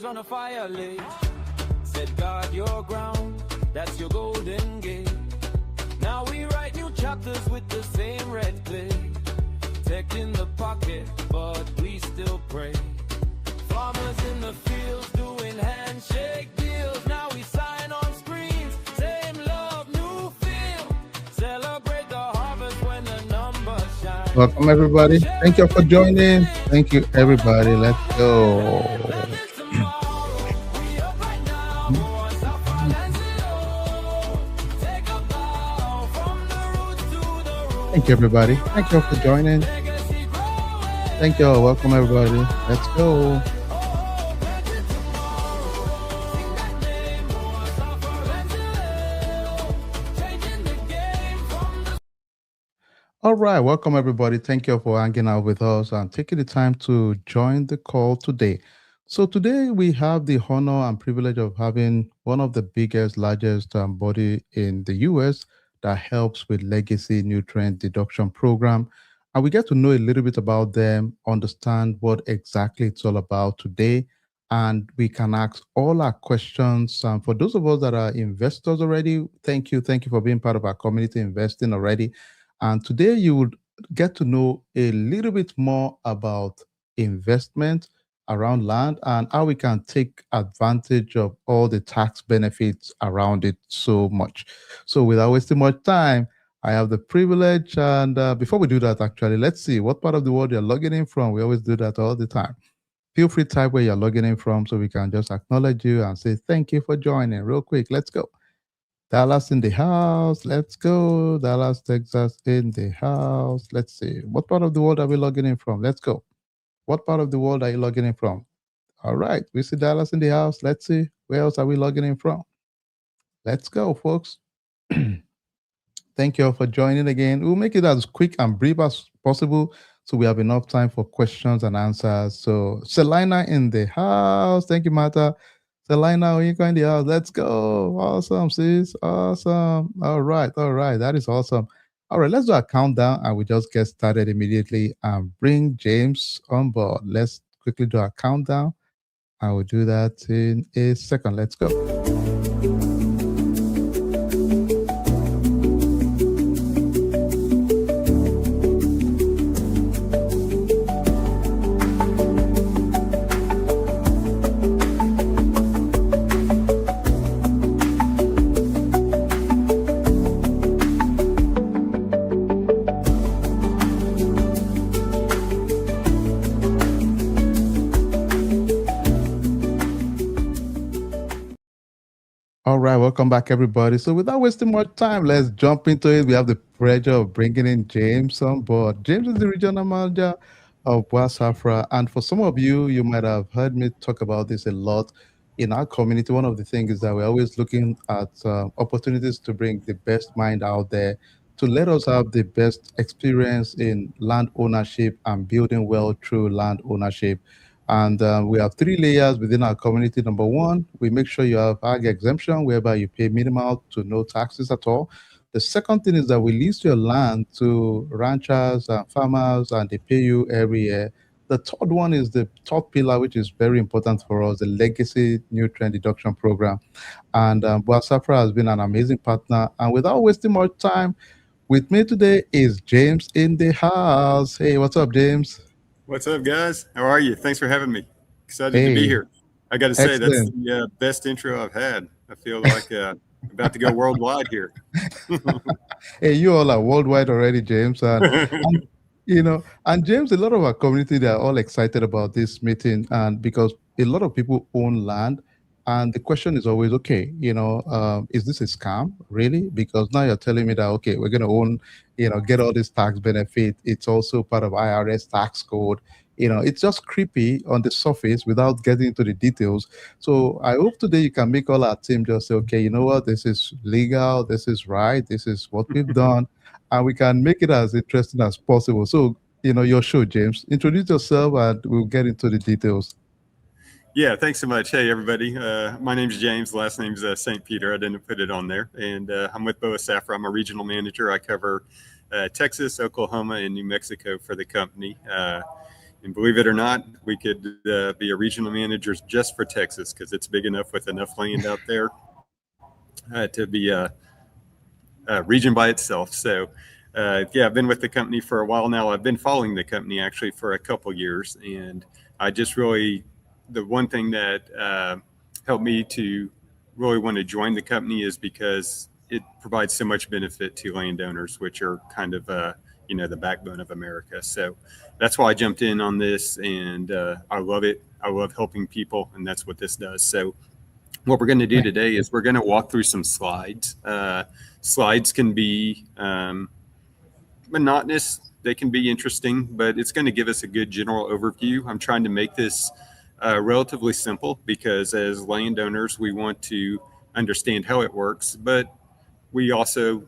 on a fire lake. Said guard your ground, that's your golden gate. Now we write new chapters with the same red clay. Tech in the pocket, but we still pray. Farmers in the fields doing handshake deals. Now we sign on screens, same love, new feel. Celebrate the harvest when the numbers shine. Welcome, everybody. Thank you for joining. Thank you, everybody. Let's go. Thank you, everybody. Thank you for joining. Thank you all. Welcome, everybody. Let's go. All right. Welcome, everybody. Thank you for hanging out with us and taking the time to join the call today. So, today we have the honor and privilege of having one of the biggest, largest body in the US that helps with legacy nutrient deduction program. And we get to know a little bit about them, understand what exactly it's all about today, and we can ask all our questions. For those of us that are investors already, thank you. Thank you for being part of our community investing already. And today you would get to know a little bit more about investment around land and how we can take advantage of all the tax benefits around it so much. So without wasting much time, I have the privilege. And before we do that, actually, let's see what part of the world you're logging in from. We always do that all the time. Feel free to type where you're logging in from so we can just acknowledge you and say thank you for joining. Real quick, let's go. Dallas in the house. Let's go. Dallas, Texas in the house. Let's see. What part of the world are we logging in from? Let's go. What part of the world are you logging in from? All right. We see Dallas in the house. Let's see. Where else are we logging in from? Let's go, folks. Thank you all for joining again. We'll make it as quick and brief as possible so we have enough time for questions and answers. So, Selina in the house. Thank you, Martha. Selina, when you go in the house, let's go. Awesome, sis. Awesome. All right. That is awesome. All right, let's do a countdown and we just get started immediately and bring James on board. Let's quickly do a countdown. I will do that in a second. Let's go. All right, welcome back, everybody. So without wasting much time, let's jump into it. We have the pleasure of bringing in James on board. James is the regional manager of Safra. And for some of you, you might have heard me talk about this a lot in our community. One of the things is that we're always looking at opportunities to bring the best mind out there to let us have the best experience in land ownership and building wealth through land ownership. And we have 3 layers within our community. Number one, we make sure you have ag exemption, whereby you pay minimal to no taxes at all. The second thing is that we lease your land to ranchers and farmers, and they pay you every year. The third one is the third pillar, which is very important for us, the legacy nutrient deduction program. And Safra has been an amazing partner. And without wasting much time, with me today is James in the house. Hey, what's up, James? What's up, guys? How are you? Thanks for having me. Excited to be here. I got to say, that's the best intro I've had. I feel like about to go worldwide here. Hey, you all are worldwide already, James. And and James, a lot of our community, they are all excited about this meeting, and because a lot of people own land. And the question is always, okay, is this a scam, really? Because now you're telling me that, okay, we're going to own, get all this tax benefit. It's also part of IRS tax code. It's just creepy on the surface without getting into the details. So I hope today you can make all our team just say, okay, you know what, this is legal, this is right, this is what we've done, and we can make it as interesting as possible. So, your show, James, introduce yourself and we'll get into the details. Yeah, thanks so much. Hey, everybody. My name's James. Last name's St. Peter. I didn't put it on there. And I'm with Safra. I'm a regional manager. I cover Texas, Oklahoma, and New Mexico for the company. And believe it or not, we could be a regional manager just for Texas, because it's big enough with enough land out there to be a region by itself. So yeah, I've been with the company for a while now. I've been following the company actually for a couple years, and I just really, the one thing that helped me to really want to join the company is because it provides so much benefit to landowners, which are kind of the backbone of America. So that's why I jumped in on this, and I love it. I love helping people, and that's what this does. So what we're going to do today is we're going to walk through some slides. Slides can be monotonous. They can be interesting, but it's going to give us a good general overview. I'm trying to make this relatively simple because as landowners, we want to understand how it works, but we also,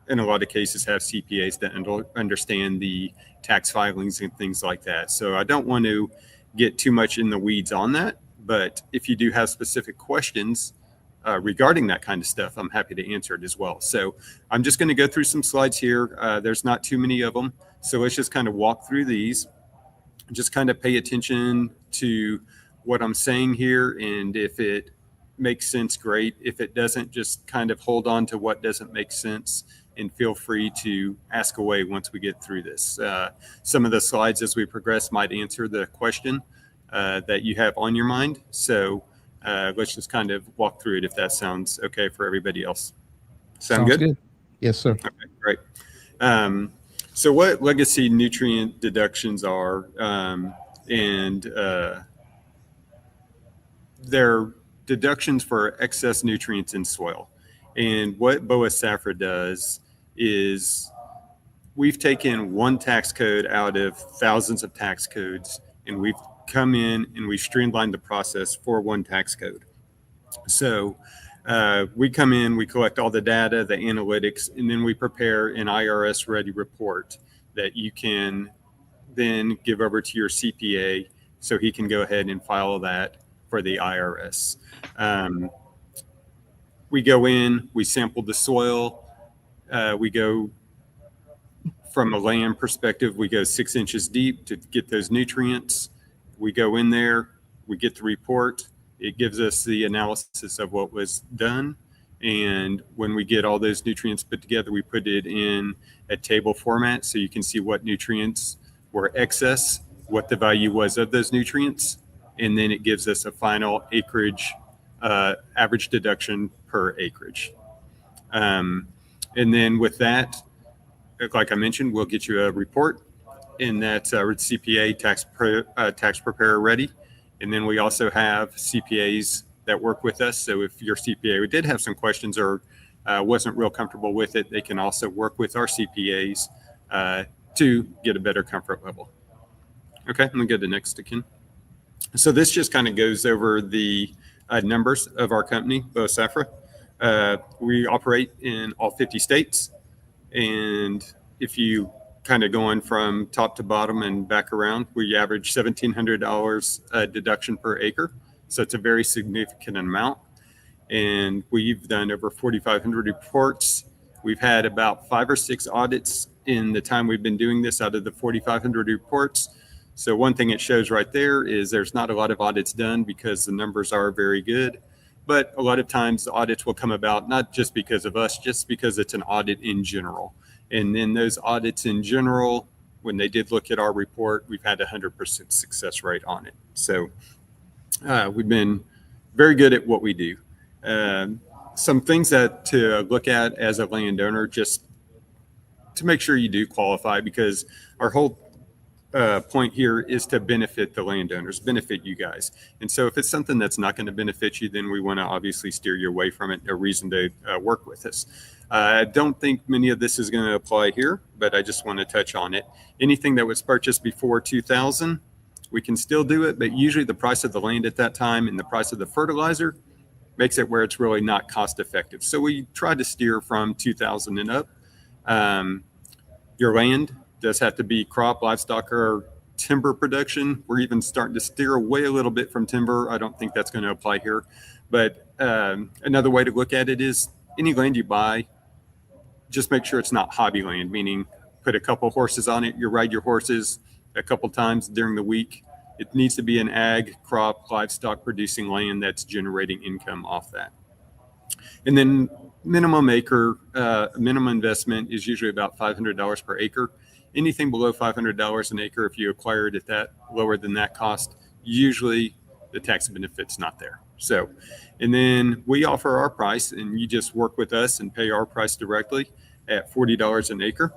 in a lot of cases, have CPAs that understand the tax filings and things like that. So I don't want to get too much in the weeds on that, but if you do have specific questions regarding that kind of stuff, I'm happy to answer it as well. So I'm just going to go through some slides here. There's not too many of them. So let's just kind of walk through these. Just kind of pay attention to what I'm saying here. And if it makes sense, great. If it doesn't, just kind of hold on to what doesn't make sense and feel free to ask away once we get through this. Some of the slides as we progress might answer the question that you have on your mind. So let's just kind of walk through it if that sounds okay for everybody else. Sounds good? Yes, sir. Okay, great. So what legacy nutrient deductions are, and they're deductions for excess nutrients in soil. And what BOA SAFRA does is we've taken one tax code out of thousands of tax codes, and we've come in and we've streamlined the process for one tax code. So we come in, we collect all the data, the analytics, and then we prepare an IRS ready report that you can then give over to your CPA so he can go ahead and file that for the IRS. We go in, we sample the soil, we go from a land perspective, we go 6 inches deep to get those nutrients. We go in there, we get the report. It gives us the analysis of what was done. And when we get all those nutrients put together, we put it in a table format so you can see what nutrients were excess, what the value was of those nutrients. And then it gives us a final acreage, average deduction per acreage. And then with that, like I mentioned, we'll get you a report, and that's our CPA tax preparer ready. And then we also have CPAs that work with us. So if your CPA did have some questions or wasn't real comfortable with it, they can also work with our CPAs to get a better comfort level. Okay, let me go to the next again. So this just kind of goes over the numbers of our company, BOA SAFRA. We operate in all 50 states. And if you kind of going from top to bottom and back around, we average $1,700 deduction per acre. So it's a very significant amount. And we've done over 4,500 reports. We've had about 5 or 6 audits in the time we've been doing this out of the 4,500 reports. So one thing it shows right there is there's not a lot of audits done because the numbers are very good. But a lot of times the audits will come about not just because of us, just because it's an audit in general. And then those audits in general, when they did look at our report, we've had 100% success rate on it. So we've been very good at what we do. Some things that to look at as a landowner, just to make sure you do qualify, because our whole point here is to benefit the landowners, benefit you guys. And so if it's something that's not going to benefit you, then we want to obviously steer you away from it. No reason to work with us. I don't think many of this is going to apply here, but I just want to touch on it. Anything that was purchased before 2000, we can still do it, but usually the price of the land at that time and the price of the fertilizer makes it where it's really not cost effective. So we try to steer from 2000 and up. Your land does have to be crop, livestock, or timber production. We're even starting to steer away a little bit from timber. I don't think that's going to apply here. But another way to look at it is any land you buy, just make sure it's not hobby land, meaning put a couple horses on it, you ride your horses, a couple times during the week. It needs to be an ag, crop, livestock producing land that's generating income off that. And then minimum investment is usually about $500 per acre. Anything below $500 an acre, if you acquire it at that lower than that cost, usually the tax benefit's not there. So, and then we offer our price, and you just work with us and pay our price directly at $40 an acre.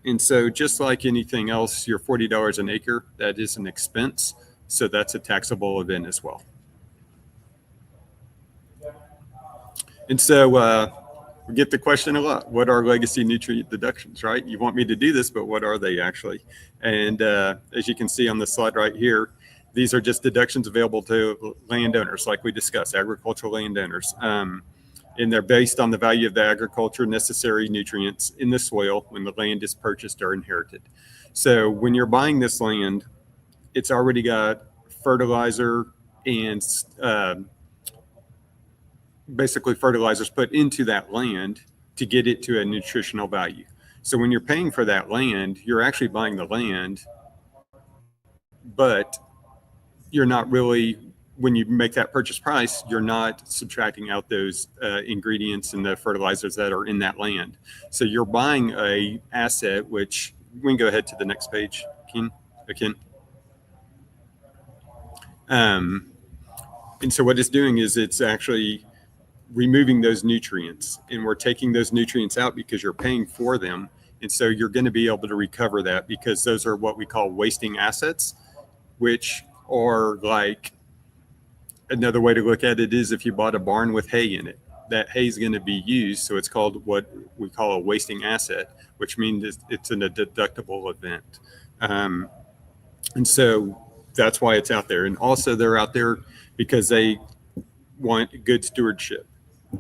And so just like anything else, your $40 an acre, that is an expense. So that's a taxable event as well. And so we get the question a lot, what are legacy nutrient deductions, right? You want me to do this, but what are they actually? And as you can see on the slide right here, these are just deductions available to landowners, like we discussed, agricultural landowners. And they're based on the value of the agriculture necessary nutrients in the soil when the land is purchased or inherited. So when you're buying this land, it's already got fertilizer and basically fertilizers put into that land to get it to a nutritional value. So when you're paying for that land, you're actually buying the land, but you're not really, when you make that purchase price, you're not subtracting out those ingredients and the fertilizers that are in that land. So you're buying a asset, which we can go ahead to the next page, Ken. And so what it's doing is it's actually removing those nutrients, and we're taking those nutrients out because you're paying for them. And so you're going to be able to recover that, because those are what we call wasting assets, which are like, another way to look at it is if you bought a barn with hay in it, that hay is going to be used. So it's called what we call a wasting asset, which means it's a deductible event. And so that's why it's out there. And also they're out there because they want good stewardship.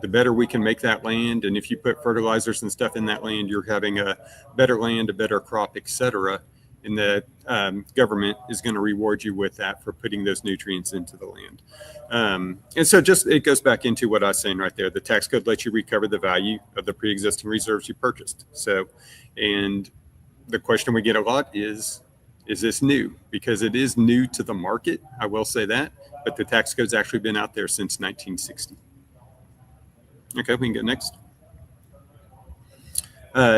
The better we can make that land, and if you put fertilizers and stuff in that land, you're having a better land, a better crop, etc. And the government is going to reward you with that for putting those nutrients into the land. And so just, it goes back into what I was saying right there. The tax code lets you recover the value of the pre-existing reserves you purchased. So, and the question we get a lot is this new? Because it is new to the market, I will say that, but the tax code's actually been out there since 1960. Okay, we can go next.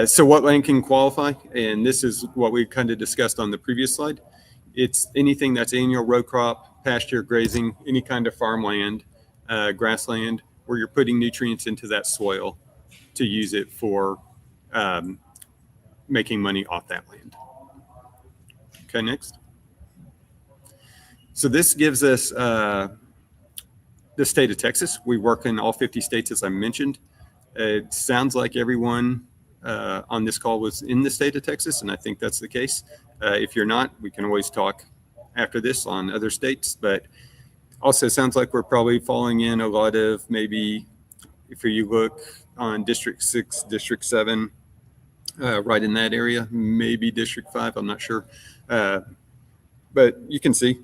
So what land can qualify? And this is what we kind of discussed on the previous slide. It's anything that's annual row crop, pasture, grazing, any kind of farmland, grassland, where you're putting nutrients into that soil to use it for making money off that land. Okay, next. So this gives us the state of Texas. We work in all 50 states, as I mentioned. It sounds like everyone on this call was in the state of Texas, and I think that's the case. If you're not, we can always talk after this on other states, but also sounds like we're probably falling in a lot of, maybe if you look on District 6, District 7, right in that area, maybe District 5, I'm not sure. But you can see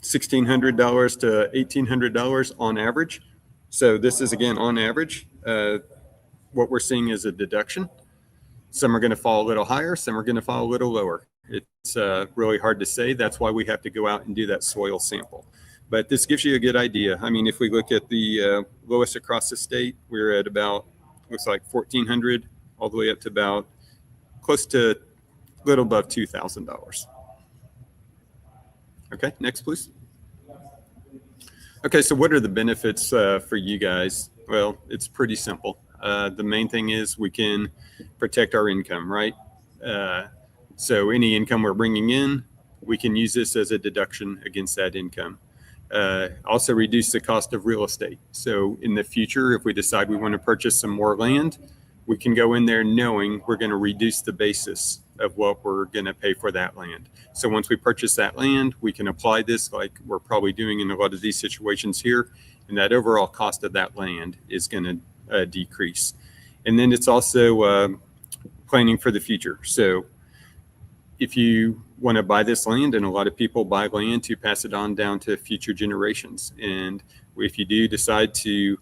$1,600 to $1,800 on average. So this is, again, on average. What we're seeing is a deduction. Some are going to fall a little higher, some are going to fall a little lower. It's really hard to say. That's why we have to go out and do that soil sample. But this gives you a good idea. I mean, if we look at the lowest across the state, we're at about, looks like 1,400, all the way up to about close to a little above $2,000. Okay, next, please. Okay, so what are the benefits for you guys? Well, it's pretty simple. The main thing is we can protect our income, right? So any income we're bringing in, we can use this as a deduction against that income. Also reduce the cost of real estate. So in the future, if we decide we want to purchase some more land, we can go in there knowing we're going to reduce the basis of what we're going to pay for that land. So once we purchase that land, we can apply this like we're probably doing in a lot of these situations here, and that overall cost of that land is going to decrease. And then it's also planning for the future. So if you want to buy this land, and a lot of people buy land to pass it on down to future generations, and if you do decide to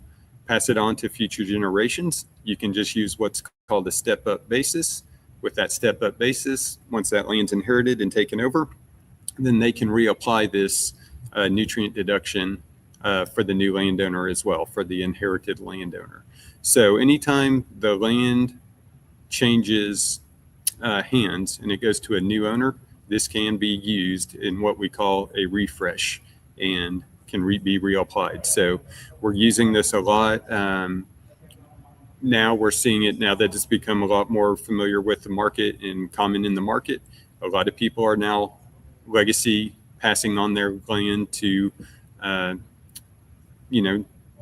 pass it on to future generations, you can just use what's called a step-up basis. with that step-up basis. Once that land's inherited and taken over, then they can reapply this nutrient deduction for the new landowner as well, for the inherited landowner. So anytime the land changes hands and it goes to a new owner, this can be used in what we call a refresh and can be reapplied. So we're using this a lot. Now we're seeing it now that it's become a lot more familiar with the market and common in the market. A lot of people are now legacy passing on their land to,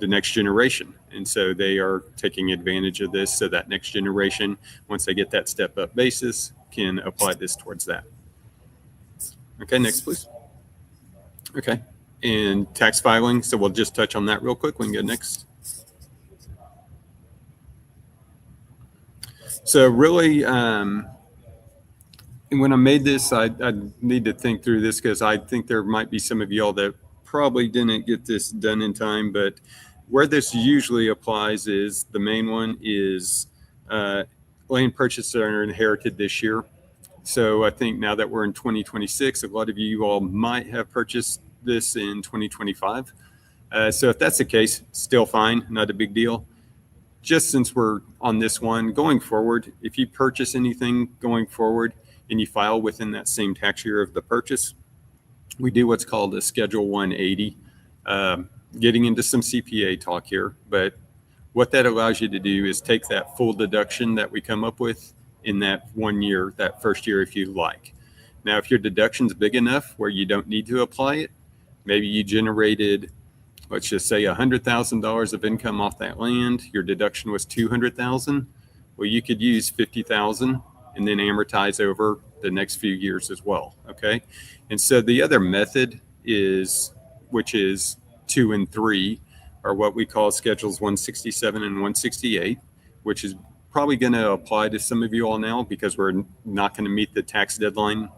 the next generation. And so they are taking advantage of this so that next generation, once they get that step up basis, can apply this towards that. Okay, next, please. Okay, and tax filing. So we'll just touch on that real quick. We can go next. So really, when I made this, I need to think through this because I think there might be some of y'all that probably didn't get this done in time, but where this usually applies is the main one is land purchased that are inherited this year. So I think now that we're in 2026, a lot of you all might have purchased this in 2025. So if that's the case, still fine, not a big deal. Just since we're on this one, going forward, if you purchase anything going forward and you file within that same tax year of the purchase, we do what's called a Schedule 180. Getting into some CPA talk here, but what that allows you to do is take that full deduction that we come up with in that 1 year, that first year, if you like. Now, if your deduction's big enough where you don't need to apply it, maybe you generated, let's just say $100,000 of income off that land, your deduction was $200,000. Well, you could use $50,000 and then amortize over the next few years as well, okay? And so the other method is, which is 2 and 3, are what we call Schedules 167 and 168, which is probably going to apply to some of you all now because we're not going to meet the tax deadline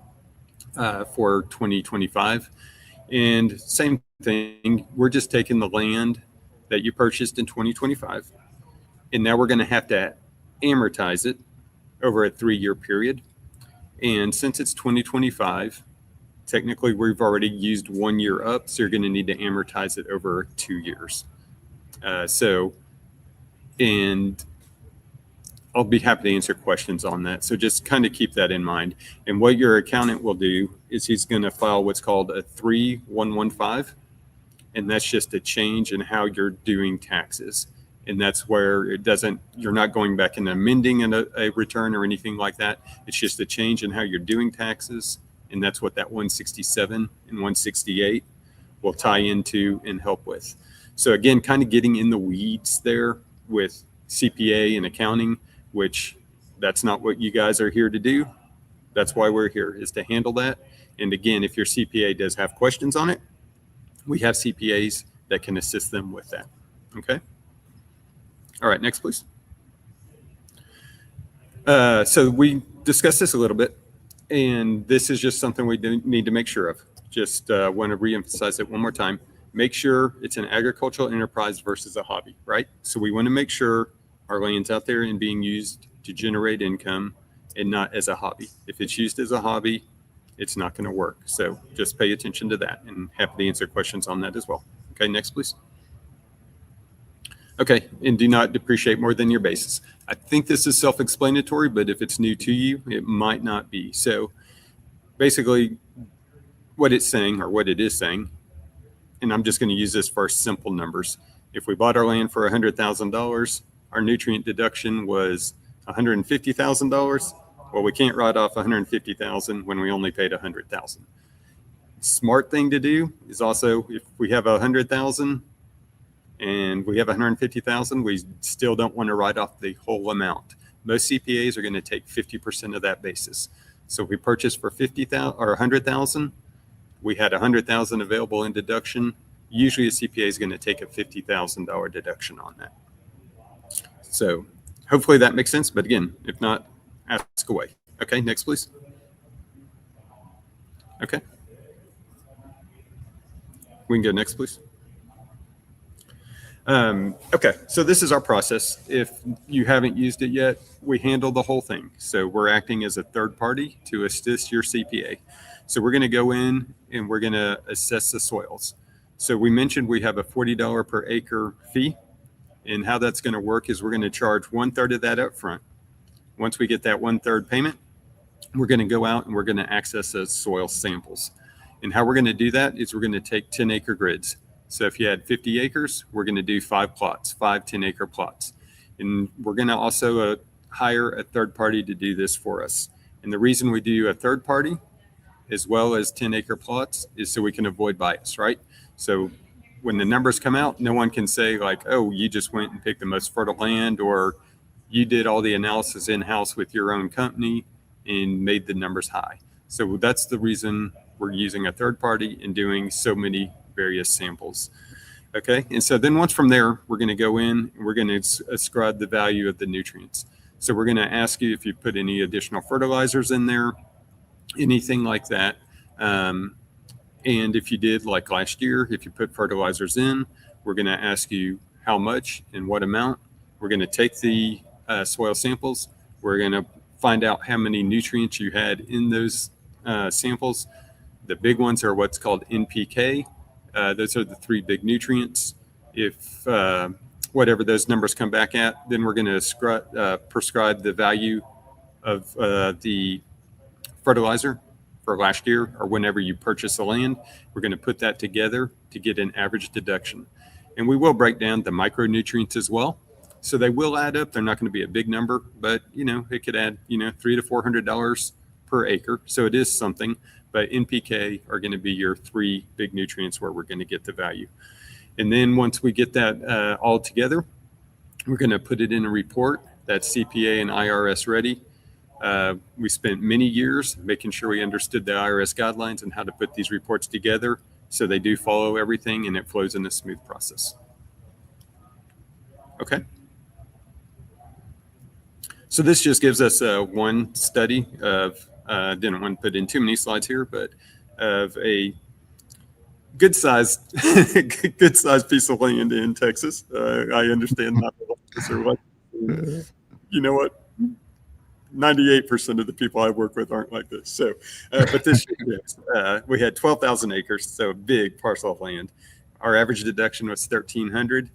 for 2025. And same thing, we're just taking the land that you purchased in 2025, and now we're going to have to amortize it over a 3-year period. And since it's 2025, technically we've already used 1 year up, so you're going to need to amortize it over 2 years. And I'll be happy to answer questions on that. So just kind of keep that in mind. And what your accountant will do is he's going to file what's called a 3115. And that's just a change in how you're doing taxes. And that's where it doesn't, you're not going back and amending a return or anything like that. It's just a change in how you're doing taxes. And that's what that 167 and 168 will tie into and help with. So again, kind of getting in the weeds there with CPA and accounting, which that's not what you guys are here to do. That's why we're here, is to handle that. And again, if your CPA does have questions on it, we have CPAs that can assist them with that. Okay. All right, next, please. So we discussed this a little bit, and this is just something we need to make sure of. Just want to reemphasize it one more time. Make sure it's an agricultural enterprise versus a hobby, right? So we want to make sure our land's out there and being used to generate income and not as a hobby. If it's used as a hobby, it's not going to work. So just pay attention to that, and happy to answer questions on that as well. Okay, next, please. Okay, and do not depreciate more than your basis. I think this is self-explanatory, but if it's new to you, it might not be. So basically what it's saying, or what it is saying, and I'm just going to use this for simple numbers. If we bought our land for $100,000, our nutrient deduction was $150,000. Well, we can't write off $150,000 when we only paid $100,000. Smart thing to do is also, if we have $100,000 and we have $150,000, we still don't want to write off the whole amount. Most CPAs are going to take 50% of that basis. So if we purchased for $50,000 or $100,000, we had $100,000 available in deduction. Usually a CPA is going to take a $50,000 deduction on that. So hopefully that makes sense. But again, if not, ask away. Okay, next, please. Okay. We can go next, please. Okay, so this is our process. If you haven't used it yet, we handle the whole thing. So we're acting as a third party to assist your CPA. So we're going to go in and we're going to assess the soils. So we mentioned we have a $40 per acre fee. And how that's going to work is we're going to charge 1/3 of that up front. Once we get that 1/3 payment, we're going to go out and we're going to access those soil samples. And how we're going to do that is we're going to take 10-acre grids. So if you had 50 acres, we're going to do 5 plots, 5 10-acre plots. And we're going to also hire a third party to do this for us. And the reason we do a third party as well as 10-acre plots is so we can avoid bias, right? So when the numbers come out, no one can say like, oh, you just went and picked the most fertile land, or you did all the analysis in-house with your own company and made the numbers high. So that's the reason we're using a third party and doing so many various samples. Okay, and so then once from there, we're going to go in and we're going to ascribe the value of the nutrients. So we're going to ask you if you put any additional fertilizers in there, anything like that. And if you did, like last year, if you put fertilizers in, we're going to ask you how much and what amount. We're going to take the soil samples. We're going to find out how many nutrients you had in those samples. The big ones are what's called NPK. Those are the 3 big nutrients. If whatever those numbers come back at, then we're going to prescribe the value of the fertilizer for last year or whenever you purchase the land. We're going to put that together to get an average deduction. And we will break down the micronutrients as well. So they will add up. They're not going to be a big number, but it could add $300 to $400 per acre. So it is something. But NPK are going to be your 3 big nutrients where we're going to get the value. And then once we get that all together, we're going to put it in a report that's CPA and IRS ready. We spent many years making sure we understood the IRS guidelines and how to put these reports together so they do follow everything and it flows in a smooth process. Okay. So this just gives us one study of, didn't want to put in too many slides here, but of a good sized piece of land in Texas. I understand not or what. You know what? 98% of the people I work with aren't like this. So, but this year, we had 12,000 acres, so a big parcel of land. Our average deduction was $1,300.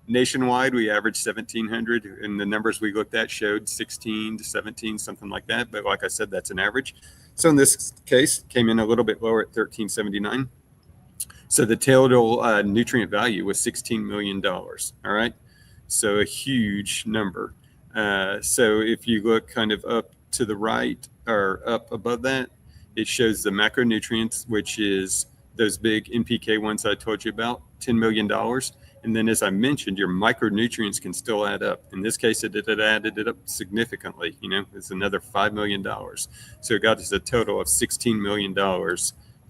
Nationwide, we averaged $1,700, and the numbers we looked at showed 16 to 17, something like that. But like I said, that's an average. So in this case, came in a little bit lower at $1,379. So the total nutrient value was $16 million. All right, so a huge number. So if you look kind of up to the right or up above that, it shows the macronutrients, which is those big NPK ones I told you about, $10 million. And then, as I mentioned, your micronutrients can still add up. In this case, it added it up significantly. It's another $5 million. So it got us a total of $16 million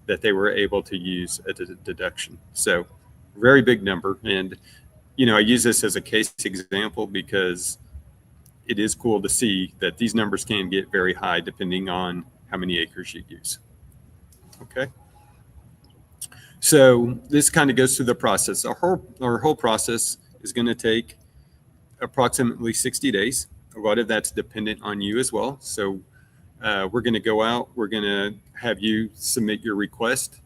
that they were able to use as a deduction. So very big number. And, I use this as a case example because it is cool to see that these numbers can get very high depending on how many acres you use. Okay. So this kind of goes through the process. Our whole process is going to take approximately 60 days. A lot of that's dependent on you as well. So we're going to go out. We're going to have you submit your request.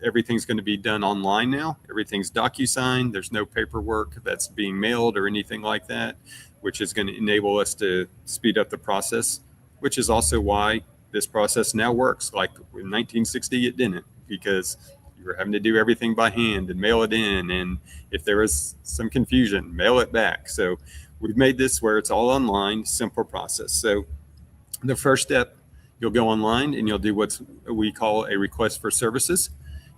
Everything's going to be done online now. Everything's DocuSign. There's no paperwork that's being mailed or anything like that, which is going to enable us to speed up the process, which is also why this process now works. Like in 1960, it didn't, because you were having to do everything by hand and mail it in. And if there was some confusion, mail it back. So we've made this where it's all online, simple process. So the first step, you'll go online and you'll do what we call a request for services.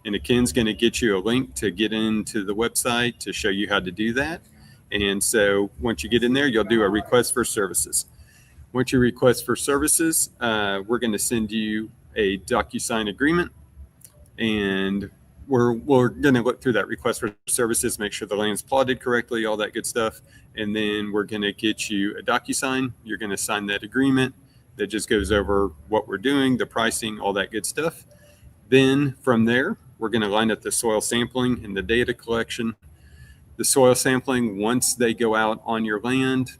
And Ken's going to get you a link to get into the website to show you how to do that. And so once you get in there, you'll do a request for services. Once you request for services, we're going to send you a DocuSign agreement. And we're going to look through that request for services, make sure the land's plotted correctly, all that good stuff. And then we're going to get you a DocuSign. You're going to sign that agreement that just goes over what we're doing, the pricing, all that good stuff. Then from there, we're going to line up the soil sampling and the data collection. the soil sampling, once they go out on your land,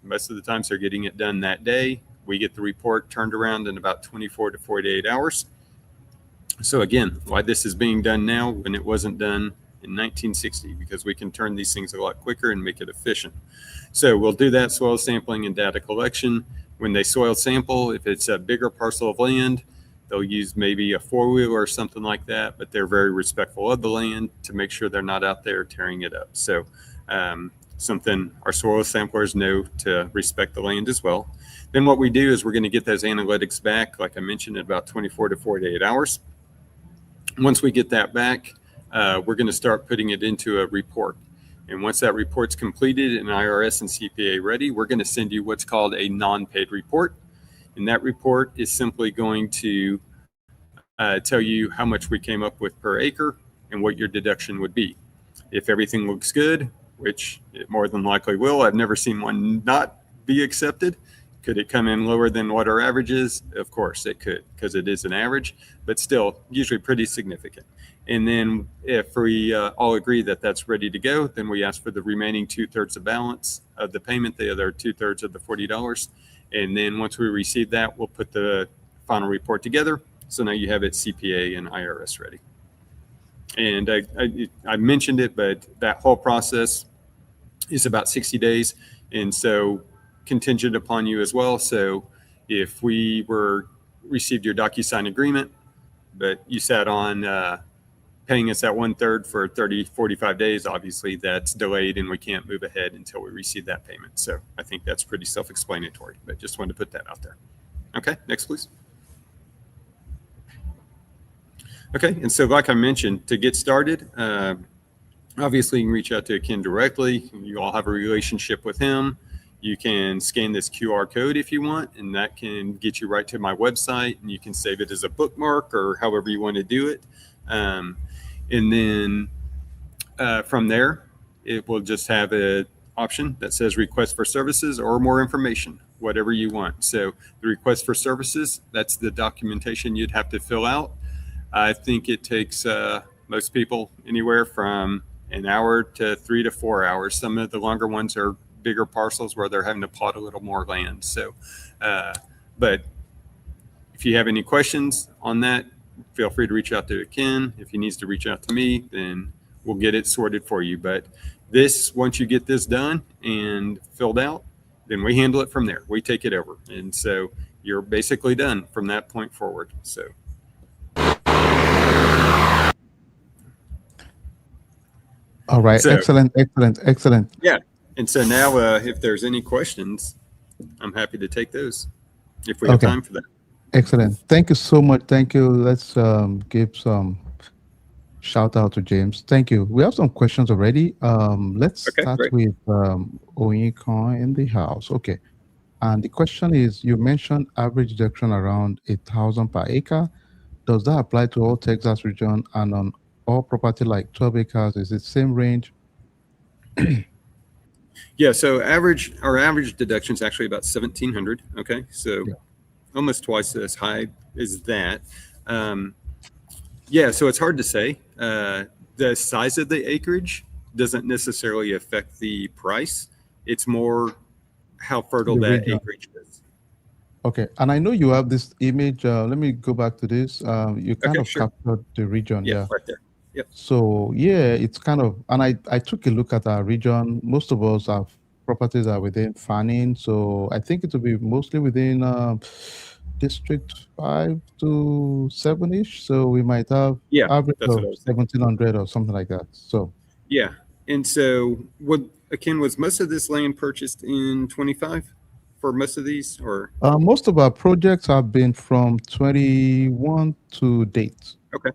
most of the times they're getting it done that day. We get the report turned around in about 24 to 48 hours. So again, why this is being done now when it wasn't done in 1960, because we can turn these things a lot quicker and make it efficient. So we'll do that soil sampling and data collection. When they soil sample, if it's a bigger parcel of land, they'll use maybe a 4-wheeler or something like that, but they're very respectful of the land to make sure they're not out there tearing it up. So something our soil samplers know to respect the land as well. Then what we do is we're going to get those analytics back, like I mentioned, in about 24 to 48 hours. Once we get that back, we're going to start putting it into a report. And once that report's completed and IRS and CPA ready, we're going to send you what's called a non-paid report. And that report is simply going to tell you how much we came up with per acre and what your deduction would be. If everything looks good, which it more than likely will, I've never seen one not be accepted. Could it come in lower than what our average is? Of course it could, because it is an average, but still usually pretty significant. And then if we all agree that that's ready to go, then we ask for the remaining 2/3 of balance of the payment, the other 2/3 of the $40. And then once we receive that, we'll put the final report together. So now you have it CPA and IRS ready. And I mentioned it, but that whole process is about 60 days. And so contingent upon you as well. So if we received your DocuSign agreement, but you sat on paying us that 1/3 for 30, 45 days, obviously that's delayed and we can't move ahead until we receive that payment. So I think that's pretty self-explanatory, but just wanted to put that out there. Okay, next please. Okay, and so like I mentioned, to get started, obviously you can reach out to Ken directly. You all have a relationship with him. You can scan this QR code if you want, and that can get you right to my website, and you can save it as a bookmark or however you want to do it. And then from there, it will just have an option that says request for services or more information, whatever you want. So the request for services, that's the documentation you'd have to fill out. I think it takes most people anywhere from an hour to 3 to 4 hours. Some of the longer ones are bigger parcels where they're having to plot a little more land. So, but if you have any questions on that, feel free to reach out to Ken. If he needs to reach out to me, then we'll get it sorted for you. But this, once you get this done and filled out, then we handle it from there. We take it over. And so you're basically done from that point forward. So. All right. So, excellent. Yeah. And so now if there's any questions, I'm happy to take those if we have time for that. Excellent. Thank you so much. Thank you. Let's give some shout out to James. Thank you. We have some questions already. Let's start with Onyekon in the house. Okay. And the question is, you mentioned average deduction around 1,000 per acre. Does that apply to all Texas region and on all property like 12 acres? Is it same range? Yeah. So our average deduction is actually about 1,700. Okay. So almost twice as high as that. Yeah, so it's hard to say. The size of the acreage doesn't necessarily affect the price. It's more how fertile that acreage is. Okay, and I know you have this image. Let me go back to this. You kind of captured the region. Yeah, right there. Yep. So yeah, it's kind of, and I took a look at our region. Most of us have properties are within Fanning, so I think it will be mostly within District 5 to 7-ish. So we might have average of 1,700 or something like that. So yeah, and so Ken, was most of this land purchased in 25 for most of these, or most of our projects have been from 21 to date. Okay.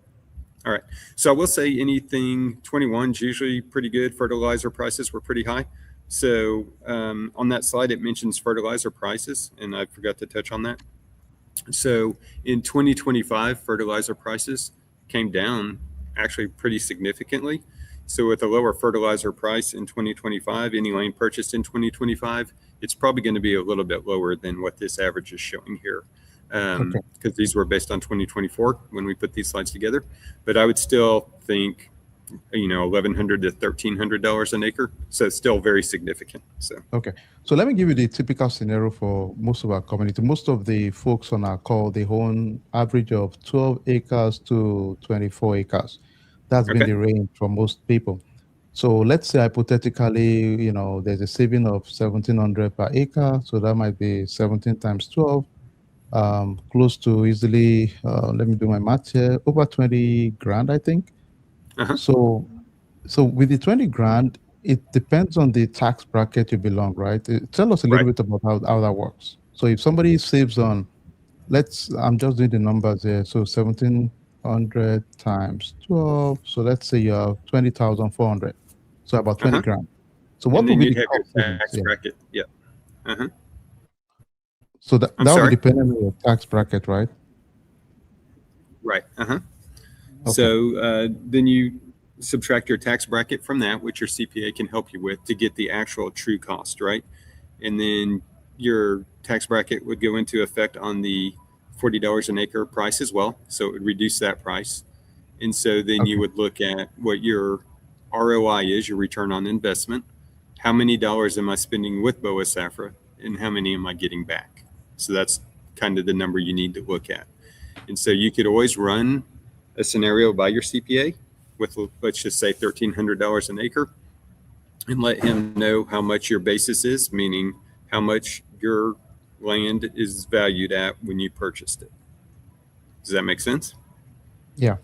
All right. So I will say anything 21 is usually pretty good. Fertilizer prices were pretty high. So on that slide, it mentions fertilizer prices, and I forgot to touch on that. So in 2025, fertilizer prices came down actually pretty significantly. So with a lower fertilizer price in 2025, any land purchased in 2025, it's probably going to be a little bit lower than what this average is showing here. Because these were based on 2024 when we put these slides together. But I would still think $1,100 to $1,300 an acre. So it's still very significant. So Okay. So let me give you the typical scenario for most of our community. Most of the folks on our call, they own average of 12 acres to 24 acres. That's been okay. the range for most people. So let's say hypothetically, there's a saving of 1,700 per acre. So that might be 17 times 12, close to easily, let me do my math here, over 20 grand, I think. Uh-huh. So with the 20 grand, it depends on the tax bracket you belong, right? Tell us a little Right. bit about how that works. So if somebody saves on, I'm just doing the numbers here. So 1,700 times 12. So let's say you have 20,400. So about 20 Uh-huh. grand. So what And would then be you'd the have your cost savings? tax Yeah. bracket. Yeah. Uh-huh. So that I'm would be sorry. dependent on your tax bracket, right? Right. Uh-huh. Okay. So then you subtract your tax bracket from that, which your CPA can help you with to get the actual true cost, right? And then your tax bracket would go into effect on the $40 an acre price as well. So it would reduce that price. And so then you Okay. would look at what your ROI is, your return on investment. How many dollars am I spending with BOA Safra and how many am I getting back? So that's kind of the number you need to look at. And so you could always run a scenario by your CPA with, let's just say, $1,300 an acre and let him know how much your basis is, meaning how much your land is valued at when you purchased it. Does that make sense? Yeah.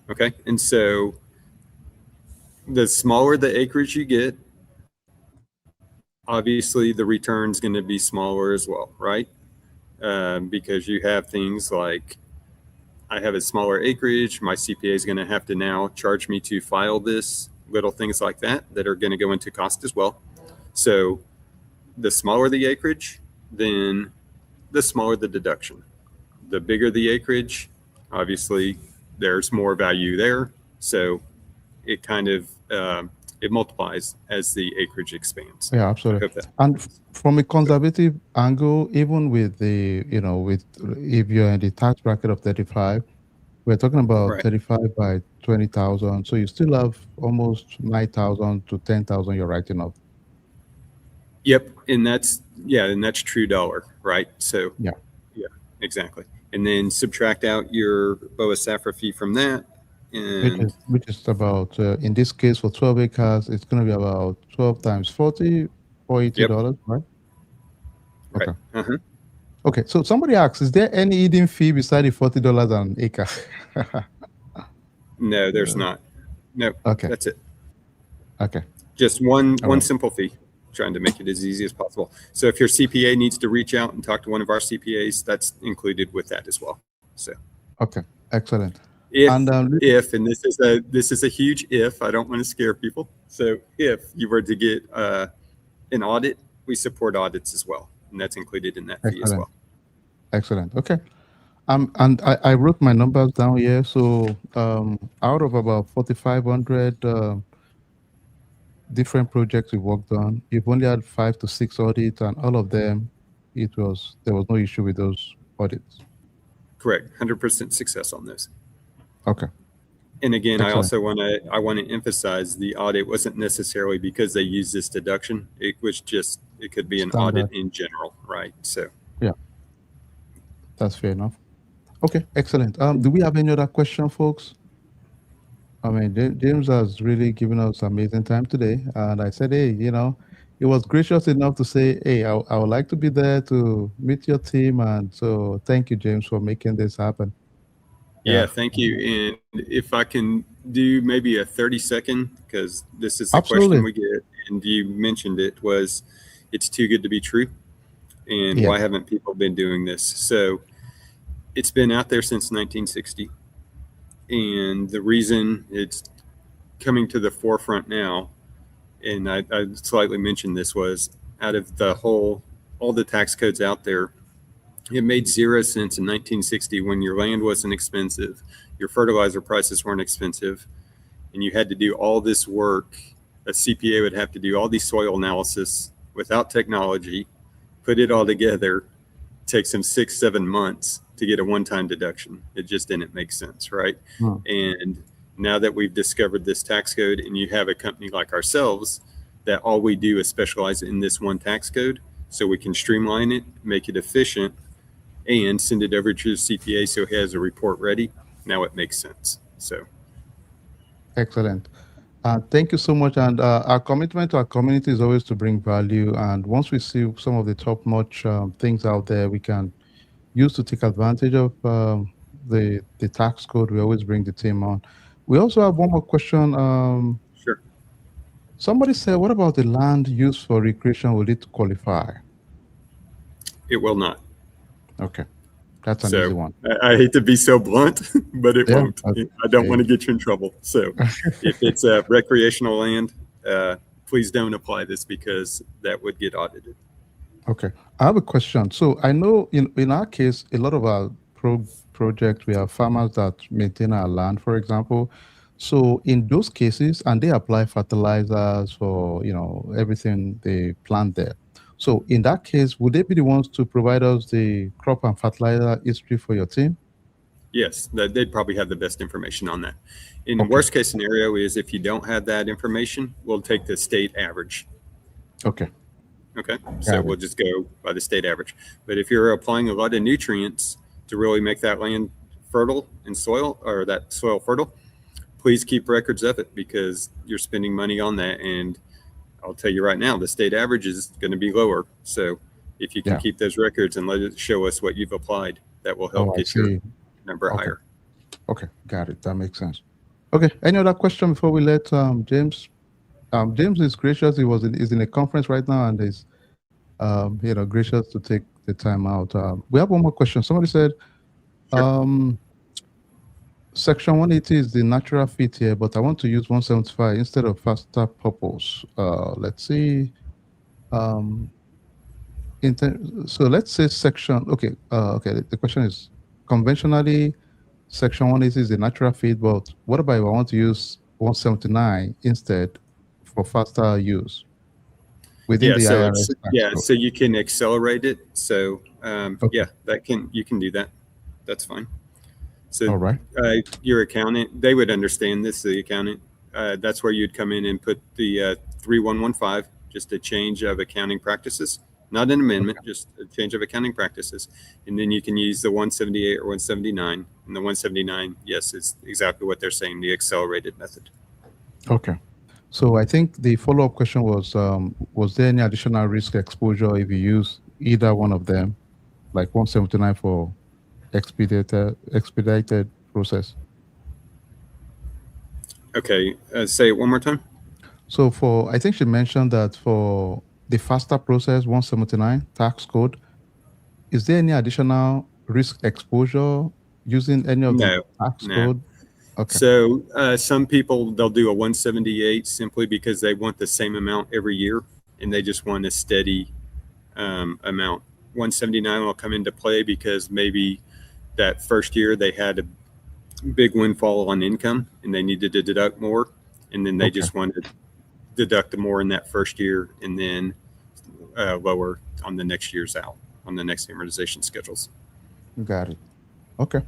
Okay. And so the smaller the acreage you get, obviously the return's going to be smaller as well, right? Because you have things like I have a smaller acreage, my CPA is going to have to now charge me to file this, little things like that are going to go into cost as well. So the smaller the acreage, then the smaller the deduction. The bigger the acreage, obviously there's more value there. So it kind of it multiplies as the acreage expands. Yeah, I absolutely. hope that. And from a conservative angle, even with if you're in the tax bracket of 35, we're talking about Right. 35 by 20,000. So you still have almost 9,000 to 10,000 you're writing off. Yep. And that's true dollar, right? So Yeah. yeah, exactly. And then subtract out your BOA Safra fee from that. And Which is about, in this case, for 12 acres, it's going to be about 12 times 40, yep, $480, right? right. Okay. Uh-huh. Okay. So somebody asks, is there any hidden fee beside the $40 an acre? No, there's not. No, Okay. that's it. Okay. Just All one right. simple fee, trying to make it as easy as possible. So if your CPA needs to reach out and talk to one of our CPAs, that's included with that as well. So Okay. Excellent. if And and this is a huge if, I don't want to scare people. So if you were to get an audit, we support audits as well, and that's included in that fee as excellent. well. Excellent. Okay. And I wrote my numbers down here. So out of about 4,500 different projects we worked on, you've only had 5 to 6 audits, and all of them, there was no issue with those audits. Correct, 100% success on those. Okay. And again, Excellent. I want to emphasize the audit wasn't necessarily because they used this deduction. It was just it could be an Standard. audit in general, right? So Yeah, that's fair enough. Okay, excellent. Do we have any other question, folks? I mean, James has really given us amazing time today. And I said, hey, he was gracious enough to say, hey, I would like to be there to meet your team. And so thank you, James, for making this happen. yeah, Yeah, thank you. And if I can do maybe a 30-second, because this is the absolutely. question we get, and you mentioned it's too good to be true. And Yeah. why haven't people been doing this? So it's been out there since 1960. And the reason it's coming to the forefront now, and I slightly mentioned this, was out of all the tax codes out there, it made zero sense in 1960 when your land wasn't expensive, your fertilizer prices weren't expensive, and you had to do all this work. A CPA would have to do all these soil analysis without technology, put it all together, takes them 6-7 months to get a one-time deduction. It just didn't make sense, right? Hmm. And Now that we've discovered this tax code and you have a company like ourselves that all we do is specialize in this one tax code, so we can streamline it, make it efficient, and send it over to your CPA so he has a report ready. Now it makes sense. So Excellent. Thank you so much. And our commitment to our community is always to bring value. And once we see some of the top-notch things out there, we can use to take advantage of the tax code. We always bring the team on. We also have one more question. sure. Somebody said, what about the land used for recreation? Will it qualify? It will not. Okay. That's an easy one. I hate to be so blunt, but it Yeah, won't. I don't want to get you in trouble. So if it's a recreational land, please don't apply this because that would get audited. Okay. I have a question. So I know in our case, a lot of our projects, we have farmers that maintain our land, for example. So in those cases, and they apply fertilizers for, everything they plant there. So in that case, would they be the ones to provide us the crop and fertilizer history for your team? Yes, they'd probably have the best information on that. In Okay. worst case scenario is if you don't have that information, we'll take the state average. Okay. Okay, so we'll just go by the state average. But if you're applying a lot of nutrients to really make that land fertile in soil, or that soil fertile, please keep records of it because you're spending money on that. And I'll tell you right now, the state average is going to be lower. So if you can keep those records and let it show us what you've applied, that will help get your number higher. Okay, got it. That makes sense. Okay, any other question before we let James? James is gracious. He's in a conference right now and is, gracious to take the time out. We have one more question. Somebody said, Section 180 is the natural fit here, but I want to use 175 instead of faster purpose. Let's see. So let's say section. Okay. The question is, conventionally, Section 180 is the natural fit, but what about if I want to use 179 instead for faster use within the IRS? So you can accelerate it. So you can do that. That's fine. So all right. Your accountant, they would understand this, the accountant. That's where you'd come in and put the 3115, just a change of accounting practices, not an amendment, just a change of accounting practices. And then you can use the 178 or 179. And the 179, yes, is exactly what they're saying, the accelerated method. Okay. So I think the follow-up question was there any additional risk exposure if you use either one of them, like 179 for expedited process? Okay, say it one more time. So I think she mentioned that for the faster process, 179 tax code, is there any additional risk exposure using any of the tax code? Okay. So some people, they'll do a 178 simply because they want the same amount every year and they just want a steady amount. 179 will come into play because maybe that first year they had a big windfall on income and they needed to deduct more, and then they just wanted to deduct more in that first year and then lower on the next year's out on the next amortization schedules. Got it. Okay.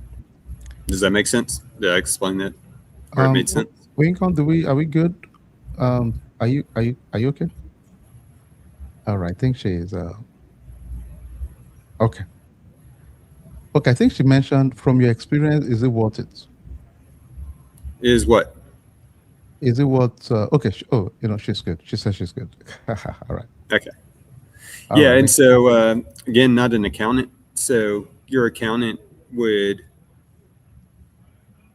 Does that make sense? Did I explain that? Or it made sense? Lincoln, are we good? Are you okay? All right. I think she is. Okay. Okay, I think she mentioned from your experience, is it worth it? Is what? Is it what? Okay. She's good. She says she's good. All right. Okay. Yeah. And so, again, not an accountant. So your accountant would,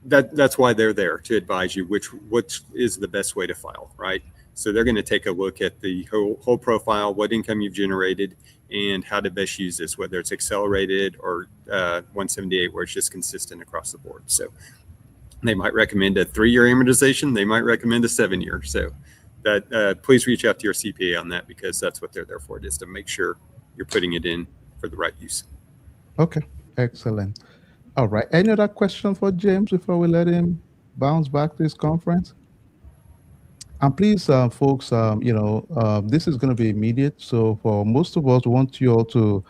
that's why they're there, to advise you which is the best way to file, right? So they're going to take a look at the whole profile, what income you've generated, and how to best use this, whether it's accelerated or 178, where it's just consistent across the board. So they might recommend a 3-year amortization. They might recommend a 7-year. So that please reach out to your CPA on that, because that's what they're there for, is to make sure you're putting it in for the right use. Okay, excellent. All right. Any other question for James before we let him bounce back to his conference? And please, folks, this is going to be immediate. So for most of us, we want you all to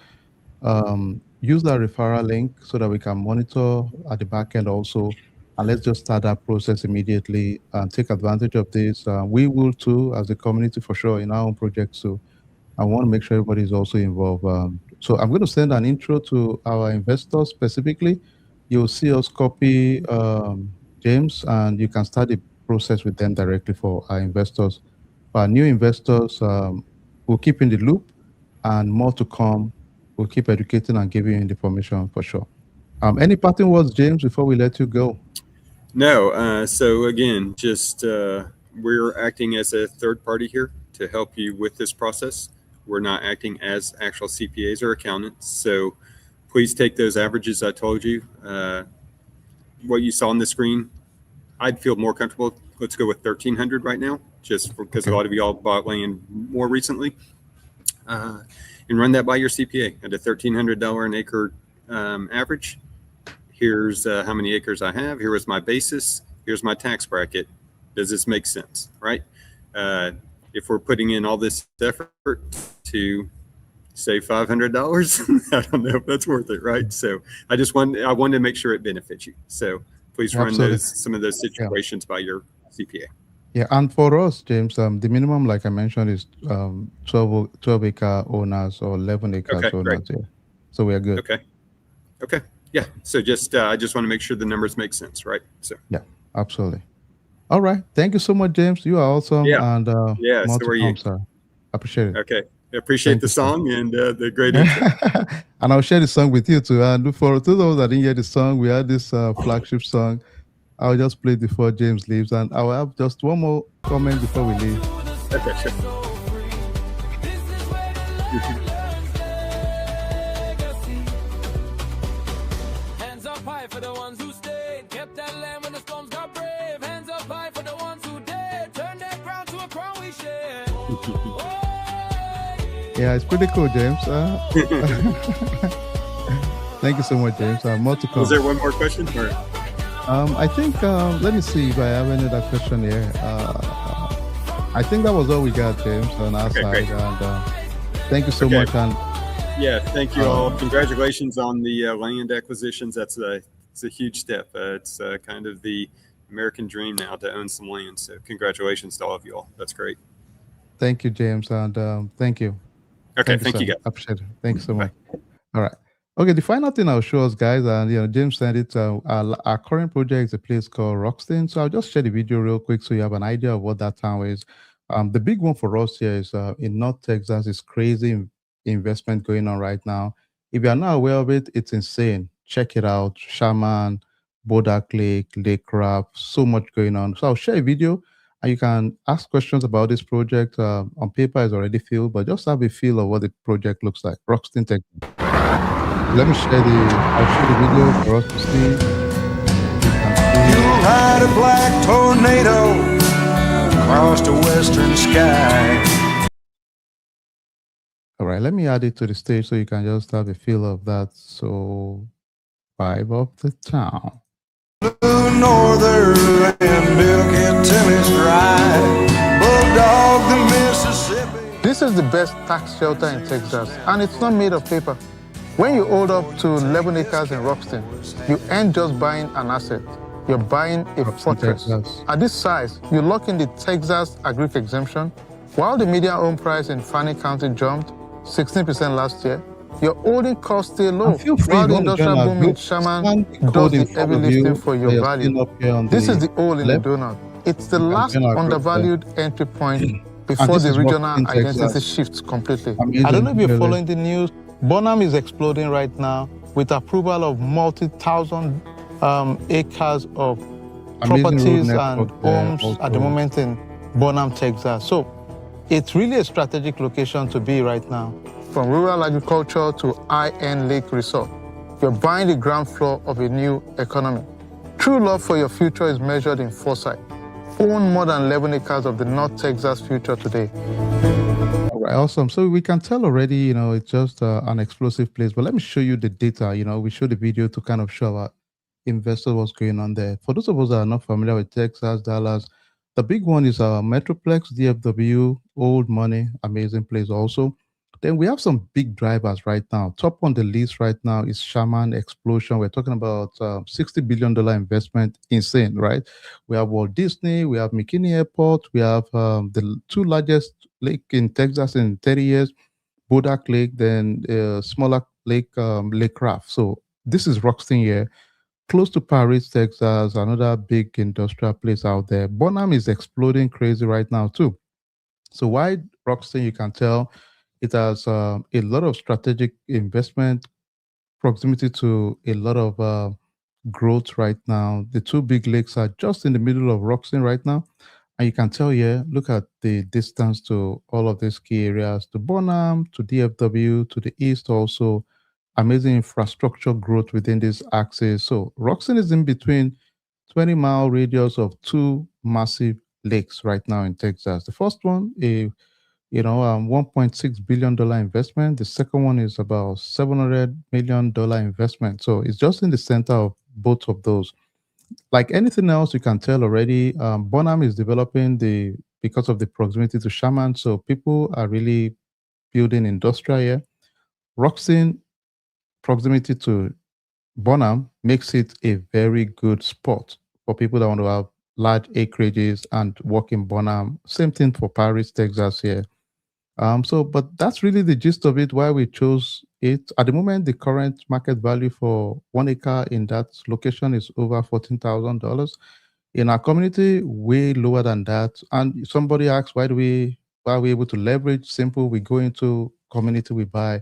use that referral link so that we can monitor at the back end also. And let's just start that process immediately and take advantage of this. We will too, as a community, for sure, in our own projects too. I want to make sure everybody is also involved. So I'm going to send an intro to our investors specifically. You'll see us copy James, and you can start the process with them directly for our investors. For our new investors, we'll keep in the loop, and more to come. We'll keep educating and giving you information for sure. Any parting words, James, before we let you go? No. So again, just we're acting as a third party here to help you with this process. We're not acting as actual CPAs or accountants. So please take those averages I told you. What you saw on the screen, I'd feel more comfortable. Let's go with 1,300 right now, just because a lot of y'all bought land more recently. And run that by your CPA at a $1,300 an acre average. Here's how many acres I have. Here was my basis. Here's my tax bracket. Does this make sense, right? If we're putting in all this effort to save $500, I don't know if that's worth it, right? So I wanted to make sure it benefits you. So please run some of those situations by your CPA. Yeah, and for us, James, the minimum, like I mentioned, is 12 acre owners or 11 acres owners. Yeah. So we are good. Okay. Yeah. So I just want to make sure the numbers make sense, right? So yeah, absolutely. All right. Thank you so much, James. You are awesome. Yeah. And yeah. More so to are come, you, sir. Appreciate it. Okay. Appreciate the song and the great intro. And I'll share the song with you too. And for those that didn't hear the song, we had this flagship song. I'll just play it before James leaves, and I'll have just one more comment before we leave. Okay, sure. Hands up high for the ones who stayed, kept that land when the storms got brave. Hands up high for the ones who did, turn that crown to a crown we share. Yeah, it's pretty cool, James. Thank you so much, James. More to come. Was there one more question? Or? I think, let me see if I have any other question here. I think that was all we got, James, on our side. Great. And thank you so much. And yeah, thank you all. Congratulations on the land acquisitions. It's a huge step. It's kind of the American dream now to own some land. So congratulations to all of you all. That's great. Thank you, James, and thank you. Okay, thank you guys. Appreciate it. Thank you so much. All right. Okay, the final thing I'll show us, guys, and James said it. Our current project is a place called Roxton. So I'll just share the video real quick so you have an idea of what that town is. The big one for us here is in North Texas. Is crazy investment going on right now. If you are not aware of it, it's insane. Check it out. Shaman, Bodak Lake, Lake Craft, so much going on. So I'll share a video, and you can ask questions about this project. On paper, it's already filled, but just have a feel of what the project looks like. Roxton, Texas. Let me I'll share the video for us to see. You'll hide a black tornado across the western sky. All right, let me add it to the stage so you can just have a feel of that. So, vibe of the town. Blue northern and milk it till it's dry. Bulldog the Mississippi. This is the best tax shelter in Texas, and it's not made of paper. When you hold up to 11 acres in Roxton, you ain't just buying an asset. You're buying a fortress. Texas. At this size, you lock in the Texas Agric exemption. While the median home price in Fannin County jumped 16% last year, your holding costs stay low. While the industrial boom in Shaman does the heavy lifting for your value. This is the hole in the donut. It's the last undervalued entry point before the regional identity shifts completely. I don't know if you're following the news. Bonham is exploding right now with approval of multi-thousand acres of properties and homes at the moment in Bonham, Texas. So it's really a strategic location to be right now. From rural agriculture to high-end lake resort, you're buying the ground floor of a new economy. True love for your future is measured in foresight. Own more than 11 acres of the North Texas future today. All right, awesome. So we can tell already, it's just an explosive place. But let me show you the data. We show the video to kind of show our investors what's going on there. For those of us that are not familiar with Texas, Dallas, the big one is Metroplex, DFW, old money, amazing place also. Then we have some big drivers right now. Top on the list right now is Shaman Explosion. We're talking about $60 billion investment. Insane, right? We have Walt Disney, we have McKinney Airport, we have the two largest lake in Texas in 30 years, Bodak Lake, then smaller lake, Lake Raft. So this is Roxton here, close to Paris, Texas, another big industrial place out there. Bonham is exploding crazy right now too. So why Roxton, you can tell it has a lot of strategic investment, proximity to a lot of growth right now. The two big lakes are just in the middle of Roxton right now. And you can tell here, look at the distance to all of these key areas, to Bonham, to DFW, to the east also. Amazing infrastructure growth within this axis. So Roxton is in between 20-mile radius of two massive lakes right now in Texas. The first one, $1.6 billion investment. The second one is about $700 million investment. So it's just in the center of both of those. Like anything else, you can tell already, Bonham is developing because of the proximity to Shaman. So people are really building industrial here. Roxton, proximity to Bonham makes it a very good spot for people that want to have large acreages and work in Bonham. Same thing for Paris, Texas here. But that's really the gist of it, why we chose it. At the moment, the current market value for 1 acre in that location is over $14,000. In our community, way lower than that. And somebody asks, why are we able to leverage? Simple, we go into community, we buy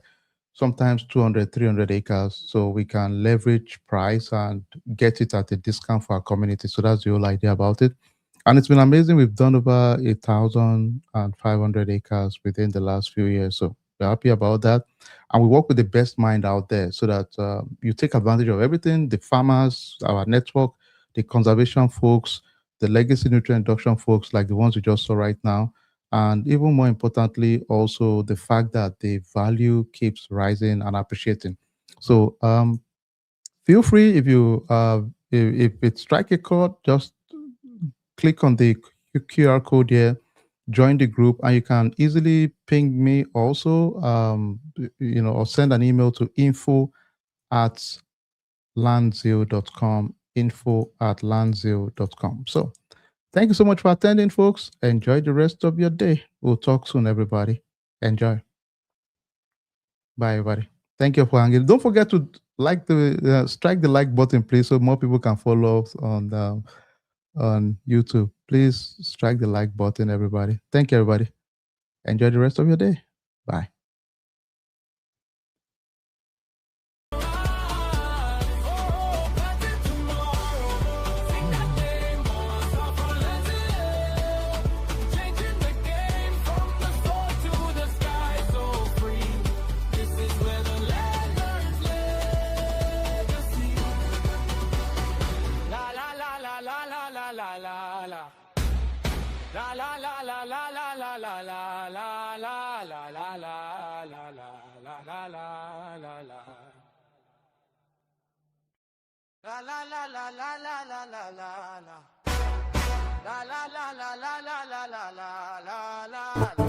sometimes 200, 300 acres. So we can leverage price and get it at a discount for our community. So that's the whole idea about it. And it's been amazing. We've done over 1,500 acres within the last few years. So we're happy about that. And we work with the best mind out there so that you take advantage of everything, the farmers, our network, the conservation folks, the legacy nutrient induction folks, like the ones we just saw right now. And even more importantly, also the fact that the value keeps rising and appreciating. So feel free, if it strike a chord, just click on the QR code here, join the group, and you can easily ping me also, or send an email to info@landzeo.com, info@landzeo.com. So thank you so much for attending, folks. Enjoy the rest of your day. We'll talk soon, everybody. Enjoy. Bye, everybody. Thank you for hanging. Don't forget to strike the like button, please, so more people can follow us on YouTube. Please strike the like button, everybody. Thank you, everybody. Enjoy the rest of your day. Bye. La la la la la la la la la la la la la la la la la la la la. La la la la la la la la la la. La la la la la la la la la la la.